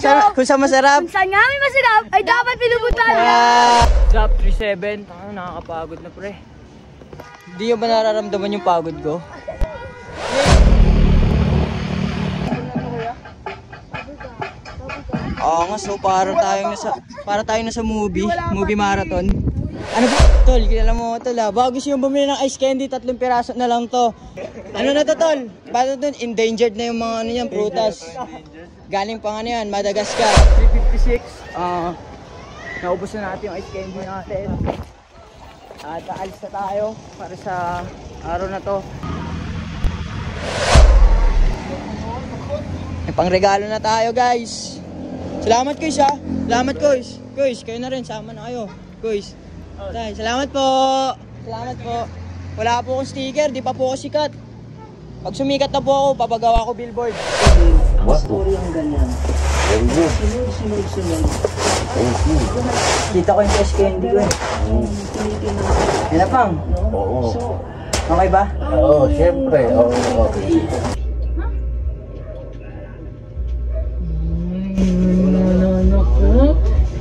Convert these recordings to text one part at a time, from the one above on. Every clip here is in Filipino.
Kung saan masarap. Kung saan nga may masarap, ay dapat pinupuntahan niya. Drop 37. Nakakapagod na pre. Hindi nyo ba nararamdaman yung pagod ko? Oo nga, so para tayong nasa movie marathon. Ano ba? Tol, kilala mo tol ha? Bago gusto yung bumili ng ice candy, 3 piraso na lang to. Ano na to tol? Paano dun? Endangered na yung mga ano yan, prutas. Galing pang ano yan, Madagascar. 356. Naubos na natin yung ice candy natin. At aalis na tayo para sa araw na to. May pangregalo na tayo guys. Salamat guys ha. Salamat guys. Guys, kayo na rin. Sama na kayo. Guys. Tay, salamat po. Salamat po. Wala po akong sticker. Di pa po ako sikat. Pag sumikat na po ako, papagawa ko billboard. Ang story ang ganyan. Sunod. Kita ko yung ice candy ko eh. Yan na pang. Oo. Okay ba? Oo, syempre. Oo, okay.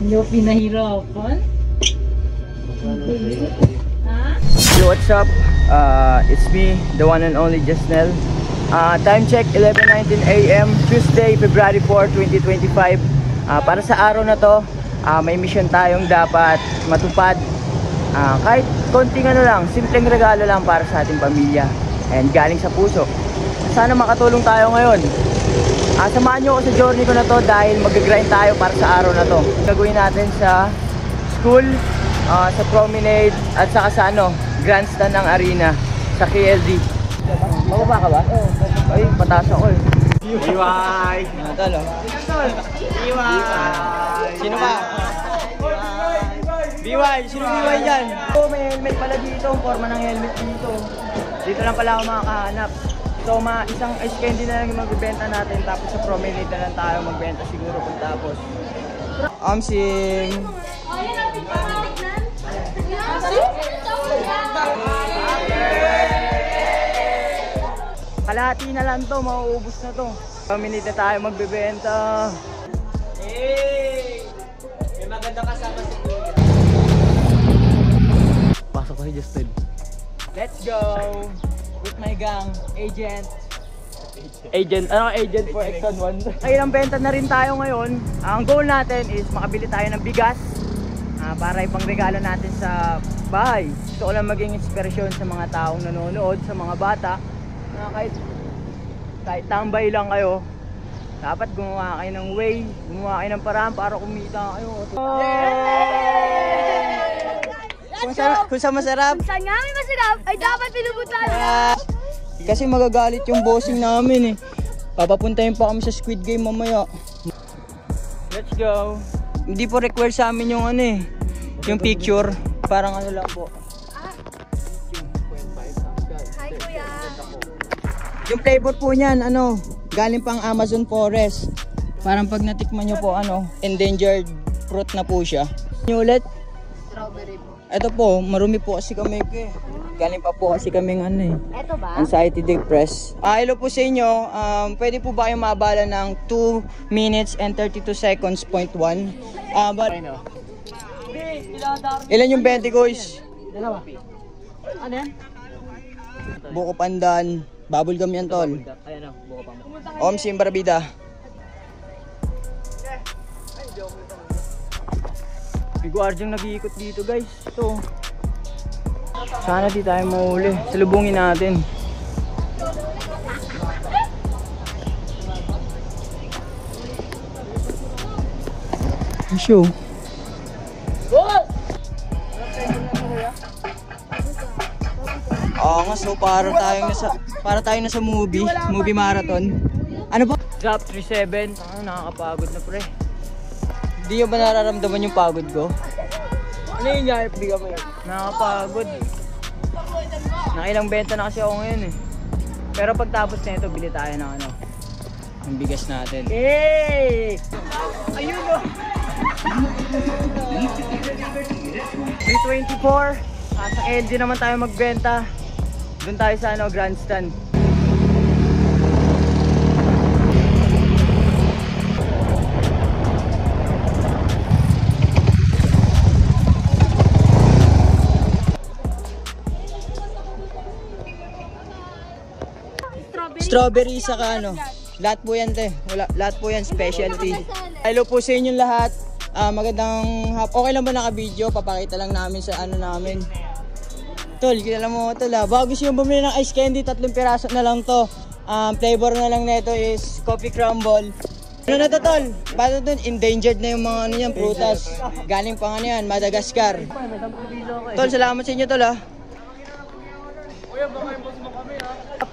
Hindi ko pinahirapan. Yo, what's up? It's me, the one and only Jasnel. Time check, 11:19 AM, Tuesday, February 4, 2025. Para sa araw na to, may mission tayong dapat matupad. Kahit konting ano lang, simpleng regalo lang para sa ating pamilya. And galing sa puso. Sana makatulong tayo ngayon. Samahan nyo ako sa journey ko na to dahil mag-grind tayo para sa araw na to. Gagawin natin sa school, sa promenade, at saka sa grandstand ng arena sa KLD. Bababa ka ba? Oo. Ay, pataas ako eh. Iway! Talo. Iway! Sino ba? BY! Sino BY dyan? Oh, may helmet pala dito. Forma ng helmet dito. Dito lang pala ako makakahanap. So, isang ice candy na lang yung magbibenta natin. Tapos sa promenade na lang tayo magbenta siguro pagtapos. Amsing! Kalahati na lang to, mauubos na to. Promenade na tayo magbibenta. Hey! May maganda kasama si Kuya. Pasok ko si Justin. Let's go! With my gang, agent. Agent for Exxon 1. Ay, ang benta na rin tayo ngayon. Ang goal natin is makabili tayo ng bigas para ipang regalo natin sa bahay. Gusto ko lang maging inspirasyon sa mga taong nanonood, sa mga bata na kahit tambay lang kayo, dapat gumawa kayo ng way, gumawa kayo ng paraan para kumita kayo. Kung saan masarap. Kung saan nga may masarap, ay dapat pinupuntahan niya. Kasi magagalit yung bossing namin eh. Papapuntahin pa kami sa Squid Game mamaya. Let's go. Hindi po require sa amin yung yung picture. Parang lang po. Hi kuya. Yung flavor po niyan, galing pang Amazon Forest. Parang pag natikman nyo po, endangered fruit na po siya. Yung ulit? Strawberry po. Ito po, marumi po kasi kami galing pa po kasi kaming Ito ba? anxiety depressed. Hello po sa inyo. Pwede po ba kayong mabala ng 2 minutes and 32 seconds .1? Ilan yung 20 guys? Dalawa. Ano yan? Buko pandan, bubblegum yan tol. Ayan o, buko pa mo. Omsim Barbida. May guardiang nag-iikot dito guys. Ito. Sana di tayo mahuli. Salubungin natin. Show. Oo nga, so para tayong nasa movie marathon. Ano ba? Drop 37. Nakakapagod na pre. Hindi nyo ba nararamdaman yung pagod ko? Ano yung FB ka mo yun? Nakakapagod. Nakilang benta na kasi ako ngayon eh. Pero pagtapos na ito, bili tayo ng Ang bigas natin. Hey! Ayun o! 324. Sa LG naman tayo magbenta. Doon tayo sa grandstand. strawberry saka ano. Lahat po yan, te. Lahat po yan, specialty. Hello po sa inyong lahat. Magandang okay lang ba naka-video? Papakita lang namin sa ano namin. Tol, kilala mo tol ha. Bago gusto yung bumili ng ice candy, 3 piraso na lang to. Flavor na lang nito is coffee crumble. Ano na to tol? Bago dun, endangered na yung mga ano yan, prutas. Galing pa ano yan, Madagascar. Tol, salamat sa inyo tol ha.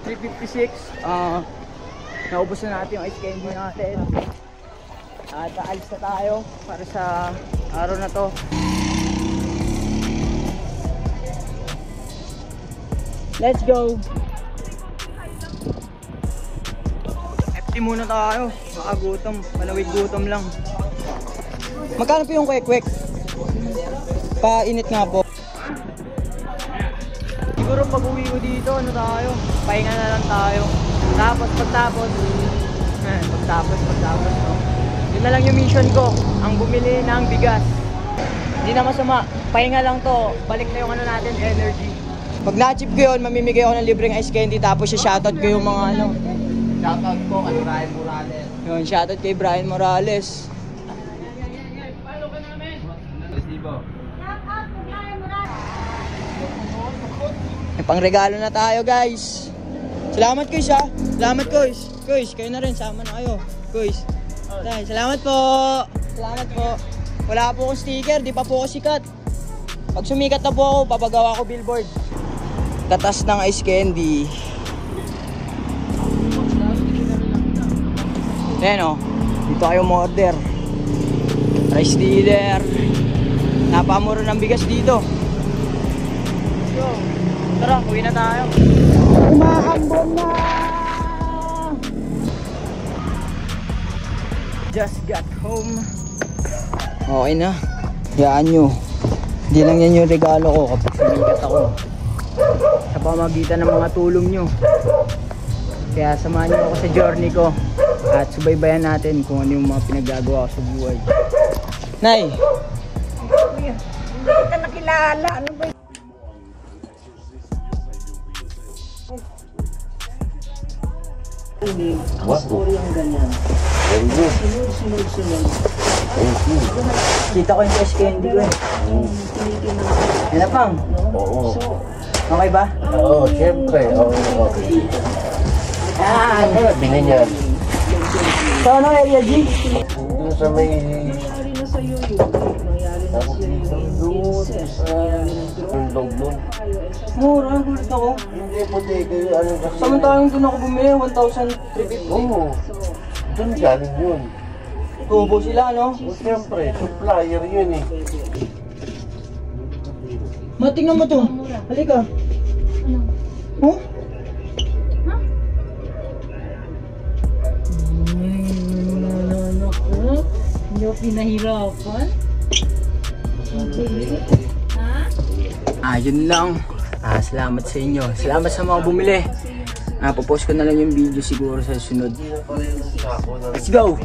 356. Naubos na natin yung ice candy natin. At aalis na tayo para sa araw na to. Let's go! FT muna tayo. Makagutom. Malawig gutom lang. Magkano po yung kwek-kwek? Painit nga po. Siguro pag uwi ko dito, ano tayo? Pahinga na lang tayo. Tapos pagtapos no? Yun na lang yung mission ko. Ang bumili ng bigas. Hindi na masama. Pahinga lang to. Balik na yung ano natin, energy. Pag na-achieve ko yun, mamimigay ako ng libreng ice candy. Tapos shoutout ko yung mga ano. Shoutout ko kay Brian Morales. Yun, shoutout kay Brian Morales. May pangregalo na tayo guys. Salamat guys ha. Salamat guys. Guys, kayo na rin. Sama na kayo. Guys. Salamat po. Salamat po. Wala po akong sticker. Di pa po ako sikat. Pag sumikat na po ako, papagawa ko billboard. Tatas ng ice candy. Ayan o. Dito kayo order. Rice dealer. Napakamura ng bigas dito. So, tara, uwi na tayo. Umahambon na! Just got home. Okay na. Hayaan nyo. Hindi lang yan yung regalo ko kapag sumikat ako. Sa pamagitan ng mga tulong nyo. Kaya samahan nyo ako sa journey ko. At subaybayan natin kung ano yung mga pinaggagawa ko sa buhay. Nay! Hindi kita nakilala. Ano ba? Ang story ang ganyan. Sunod-sunod. Kita ko yung ice candy ko eh. Yan na pang. Oo. Okay ba? Oo, syempre. Oo, okay. Yan! Bili niyan. Sa ano area G? Doon sa may... Nangyari na sa'yo yun. Nangyari na sa'yo yung incest. Nangyari na Yung loob nun. Mura, gulit ako. Hindi po, ano kasi... Samantalang doon ako bumili, 1,350. Oo. Doon galing yun. Tubo sila, no? O, syempre, supplier yun eh. Matingnan mo to. Halika. Oh? Hindi ko pinahirapan. Yun lang. Salamat sa inyo. Salamat sa mga bumili. Popost ko na lang yung video siguro sa sunod. Let's go!